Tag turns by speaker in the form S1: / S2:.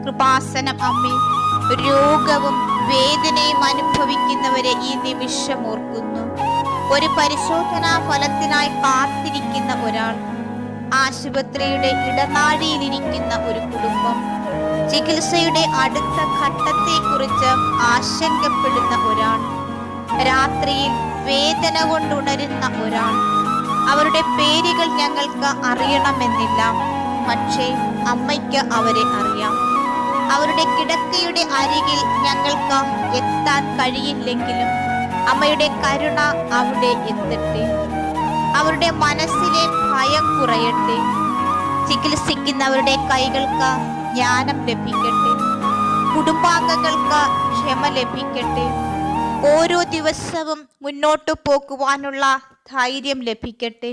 S1: കൃപാസനം അമ്മേ, രോഗവും വേദനയും അനുഭവിക്കുന്നവരെ ഈ നിമിഷം ഓർക്കുന്നു. ഒരു പരിശോധനാ ഫലത്തിനായി കാത്തിരിക്കുന്ന ഒരാൾ, ആശുപത്രിയുടെ ഇടനാഴിയിലിരിക്കുന്ന ഒരു കുടുംബം, ചികിത്സയുടെ അടുത്ത ഘട്ടത്തെക്കുറിച്ച് ആശങ്കപ്പെടുന്ന ഒരാൾ, രാത്രിയിൽ വേദന കൊണ്ടുണരുന്ന ഒരാൾ. അവരുടെ പേരുകൾ ഞങ്ങൾക്ക് അറിയണമെന്നില്ല, പക്ഷേ അമ്മയ്ക്ക് അവരെ അറിയാം. അവരുടെ കിടക്കയുടെ അരികിൽ ഞങ്ങൾക്ക് എത്താൻ കഴിയില്ലെങ്കിലും അമ്മയുടെ കരുണ അവിടെ എത്തട്ടെ. അവരുടെ മനസ്സിലെ ഭയം കുറയട്ടെ. ചികിത്സിക്കുന്നവരുടെ കൈകൾക്ക് ജ്ഞാനം ലഭിക്കട്ടെ. കുടുംബാംഗങ്ങൾക്ക് ക്ഷമ ലഭിക്കട്ടെ. ഓരോ ദിവസവും മുന്നോട്ടു പോകുവാനുള്ള ധൈര്യം ലഭിക്കട്ടെ.